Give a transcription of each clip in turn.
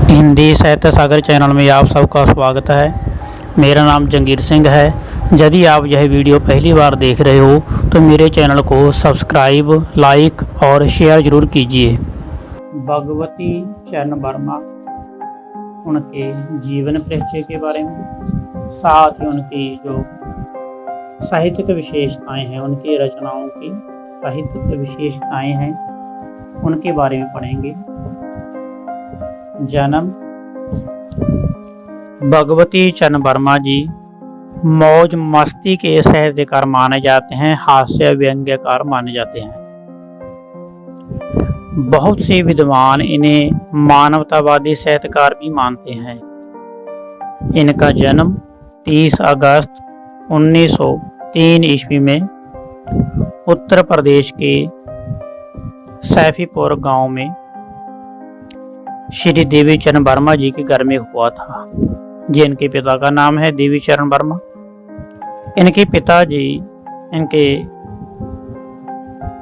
हिंदी साहित्य सागर चैनल में आप सबका स्वागत है। मेरा नाम जंगीर सिंह है। यदि आप यह वीडियो पहली बार देख रहे हो तो मेरे चैनल को सब्सक्राइब, लाइक और शेयर ज़रूर कीजिए। भगवती चरण वर्मा, उनके जीवन परिचय के बारे में, साथ ही उनकी जो साहित्यिक विशेषताएं हैं, उनकी रचनाओं की साहित्यिक विशेषताएं हैं, उनके बारे में पढ़ेंगे। जन्म: भगवती चरण वर्मा जी मौज मस्ती के साहित्यकार माने जाते हैं, हास्य व्यंग्यकार माने जाते हैं। बहुत से विद्वान इन्हें मानवतावादी साहित्यकार भी मानते हैं। इनका जन्म 30 अगस्त 1903 ईस्वी में उत्तर प्रदेश के सैफीपुर गांव में श्री देवी चरण वर्मा जी के घर में हुआ था। जिनके पिता का नाम है देवी चरण वर्मा। इनके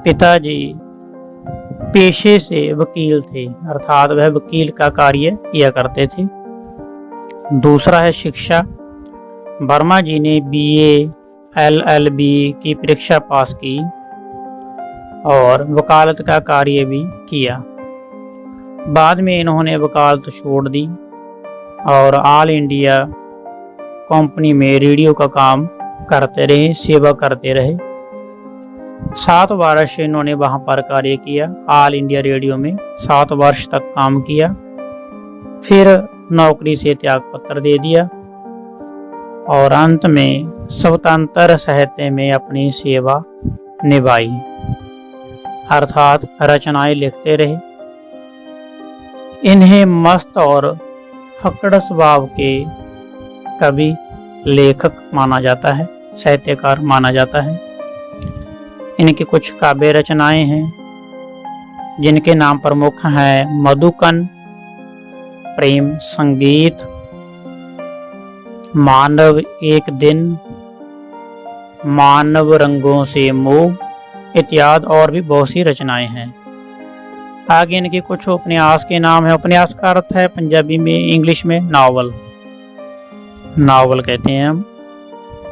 पिताजी पेशे से वकील थे, अर्थात वह वकील का कार्य किया करते थे। दूसरा है शिक्षा। वर्मा जी ने BA LLB की परीक्षा पास की और वकालत का कार्य भी किया। बाद में इन्होंने वकालत छोड़ दी और ऑल इंडिया कंपनी में रेडियो का काम करते रहे, सेवा करते रहे। 7 वर्ष इन्होंने वहां पर कार्य किया। ऑल इंडिया रेडियो में 7 वर्ष तक काम किया। फिर नौकरी से त्याग पत्र दे दिया और अंत में स्वतंत्र साहित्य में अपनी सेवा निभाई, अर्थात रचनाएं लिखते रहे। इन्हें मस्त और फक्कड़ स्वभाव के कवि, लेखक माना जाता है, साहित्यकार माना जाता है। इनकी कुछ काव्य रचनाएं हैं जिनके नाम प्रमुख हैं मधुकन, प्रेम संगीत, मानव एक दिन, मानव रंगों से मोह इत्यादि और भी बहुत सी रचनाएं हैं। आगे इनके कुछ उपन्यास के नाम है। उपन्यास का अर्थ है पंजाबी में, इंग्लिश में नावल। नावल कहते हैं हम।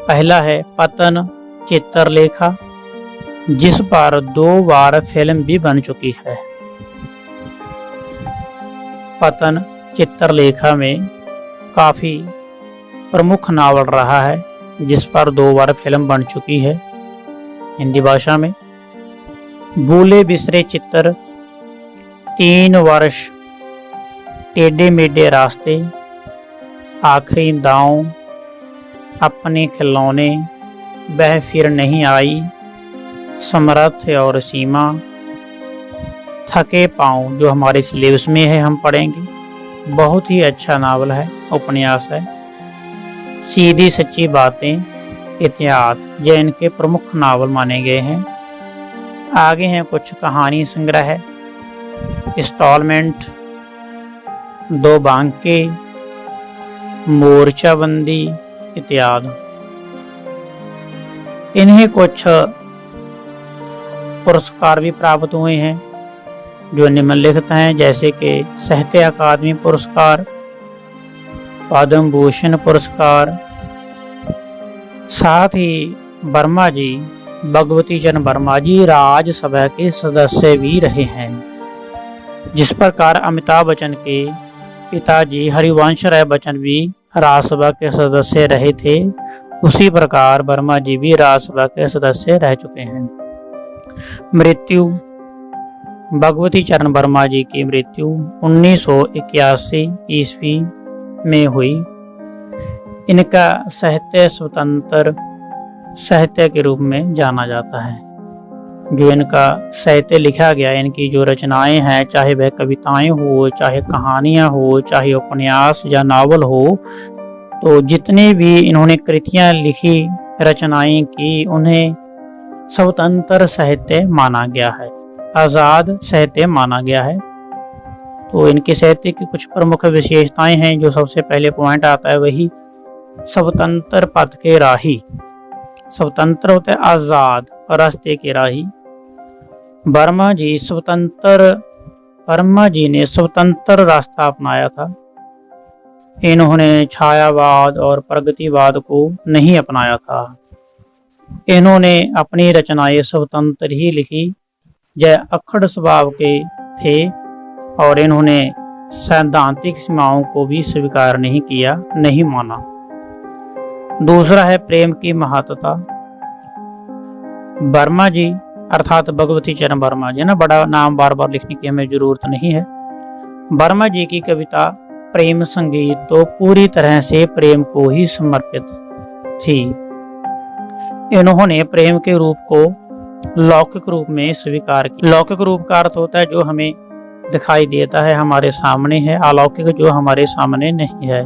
पहला है पतन चित्रलेखा, जिस पर 2 बार फिल्म भी बन चुकी है। पतन चित्रलेखा में काफी प्रमुख नावल रहा है, जिस पर 2 बार फिल्म बन चुकी है हिंदी भाषा में। भूले बिसरे चित्र, 3 वर्ष, टेढ़े मेढ़े रास्ते, आखिरी दांव, अपने खिलौने, वह फिर नहीं आई, समर्थ और सीमा, थके पांव, जो हमारे सिलेबस में है, हम पढ़ेंगे। बहुत ही अच्छा नावल है, उपन्यास है। सीधी सच्ची बातें इत्यादि ये इनके प्रमुख नावल माने गए हैं। आगे हैं कुछ कहानी संग्रह है। इंस्टॉलमेंट, 2 बांके, मोर्चाबंदी इत्यादि। इन्हें कुछ पुरस्कार भी प्राप्त हुए हैं जो निम्नलिखित हैं, जैसे कि साहित्य अकादमी पुरस्कार, पद्म भूषण पुरस्कार। साथ ही वर्मा जी, भगवती चरण वर्मा जी राज्यसभा के सदस्य भी रहे हैं। जिस प्रकार अमिताभ बच्चन के पिताजी हरिवंश राय बच्चन भी राज्यसभा के सदस्य रहे थे, उसी प्रकार वर्मा जी भी राज्यसभा के सदस्य रह चुके हैं। मृत्यु: भगवती चरण वर्मा जी की मृत्यु 1981 ईस्वी में हुई। इनका साहित्य स्वतंत्र साहित्य के रूप में जाना जाता है। जो इनका साहित्य लिखा गया, इनकी जो रचनाएं हैं, चाहे वह कविताएं हो, चाहे कहानियां हो, चाहे उपन्यास या नावल हो, तो जितने भी इन्होंने कृतियां लिखी, रचनाएं की, उन्हें स्वतंत्र साहित्य माना गया है, आजाद साहित्य माना गया है। तो इनके साहित्य की कुछ प्रमुख विशेषताएं हैं। जो सबसे पहले पॉइंट आता है वही स्वतंत्र पथ के राही। स्वतंत्र होता है आजाद, रास्ते के राही। वर्मा जी ने स्वतंत्र रास्ता अपनाया था। इन्होंने छायावाद और प्रगतिवाद को नहीं अपनाया था। इन्होंने अपनी रचनाएं स्वतंत्र ही लिखी, जय अक्खड़ स्वभाव के थे और इन्होंने सैद्धांतिक सीमाओं को भी स्वीकार नहीं किया, नहीं माना। दूसरा है प्रेम की महत्ता। वर्मा जी अर्थात भगवती चरण वर्मा जी, ना बड़ा नाम बार बार लिखने की हमें जरूरत नहीं है। वर्मा जी की कविता प्रेम संगीत तो पूरी तरह से प्रेम को ही समर्पित थी। इन्होंने प्रेम के रूप को लौकिक रूप में स्वीकार किया। लौकिक रूप का अर्थ होता है जो हमें दिखाई देता है, हमारे सामने है, अलौकिक जो हमारे सामने नहीं है।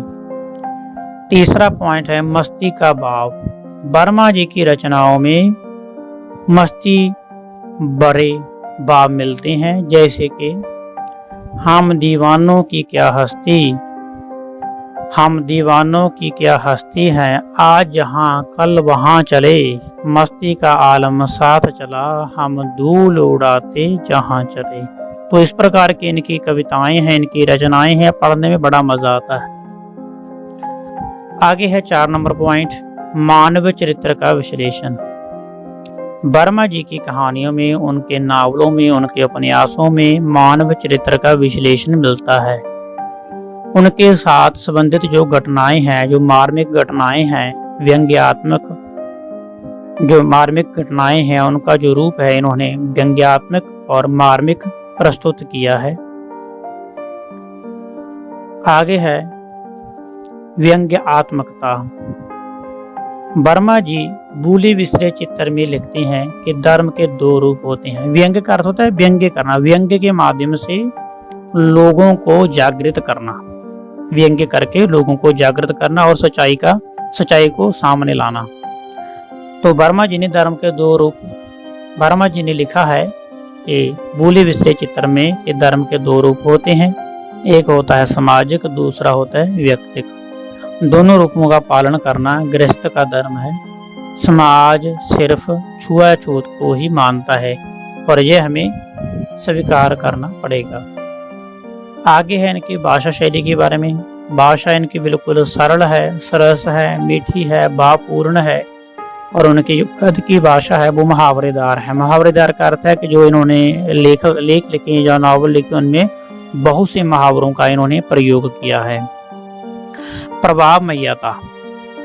तीसरा पॉइंट है मस्ती का भाव। वर्मा जी की रचनाओं में मस्ती बड़े भाव मिलते हैं, जैसे कि हम दीवानों की क्या हस्ती, हम दीवानों की क्या हस्ती है, आज जहां कल वहां चले, मस्ती का आलम साथ चला, हम धूल उड़ाते जहां चले। तो इस प्रकार की इनकी कविताएं हैं, इनकी रचनाएं हैं, पढ़ने में बड़ा मजा आता है। आगे है 4 नंबर पॉइंट, मानव चरित्र का विश्लेषण। वर्मा जी की कहानियों में, उनके नावलों में, उनके उपन्यासों में मानव चरित्र का विश्लेषण मिलता है। उनके साथ संबंधित जो घटनाएं हैं, जो मार्मिक घटनाएं हैं, व्यंग्यात्मक जो मार्मिक घटनाएं हैं, उनका जो रूप है इन्होंने व्यंग्यात्मक और मार्मिक प्रस्तुत किया है। आगे है व्यंग्यात्मकता। वर्मा जी भूली विसरे चित्र में लिखते हैं कि धर्म के 2 रूप होते हैं। व्यंग्य का अर्थ होता है व्यंग्य करना, व्यंग्य के माध्यम से लोगों को जागृत करना, व्यंग्य करके लोगों को जागृत करना और सच्चाई को सामने लाना। तो वर्मा जी ने धर्म के 2 रूप, वर्मा जी ने लिखा है कि भूले बिसरे चित्र में कि धर्म के 2 रूप होते हैं, एक होता है सामाजिक, दूसरा होता है व्यक्तिक। दोनों रूपों का पालन करना गृहस्थ का धर्म है। समाज सिर्फ छुआछूत को ही मानता है और यह हमें स्वीकार करना पड़ेगा। आगे है इनकी भाषा शैली के बारे में। भाषा इनकी बिल्कुल सरल है, सरस है, मीठी है, भावपूर्ण है और उनकी जो गद्य की भाषा है वो मुहावरेदार है। मुहावरेदार का अर्थ है कि जो इन्होंने लेख लिखे या नावल लिखे उनमें बहुत से मुहावरों का इन्होंने प्रयोग किया है। प्रभावमयता।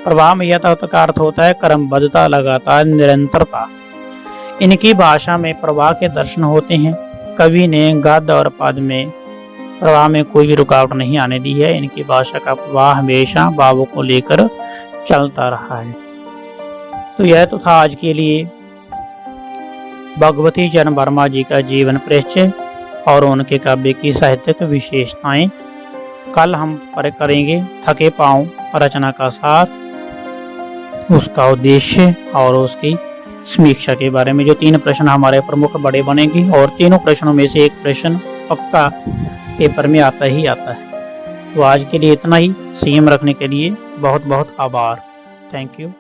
प्रभावमयता का अर्थ होता है क्रमबद्धता, लगातार, निरंतरता। इनकी भाषा में प्रवाह के दर्शन होते हैं। कवि ने गद्य और पद में प्रवाह में कोई भी रुकावट नहीं आने दी है। इनकी भाषा का प्रवाह हमेशा भावों को लेकर चलता रहा है। तो यह तो था आज के लिए भगवती चरण वर्मा जी का जीवन परिचय और उनके काव्य की साहित्यिक विशेषताएं। कल हम करेंगे थके पांव रचना का सार, उसका उद्देश्य और उसकी समीक्षा के बारे में। जो 3 प्रश्न हमारे प्रमुख बड़े बनेंगे और तीनों प्रश्नों में से एक प्रश्न पक्का पेपर में आता ही आता है। तो आज के लिए इतना ही। संयम रखने के लिए बहुत बहुत आभार। Thank you.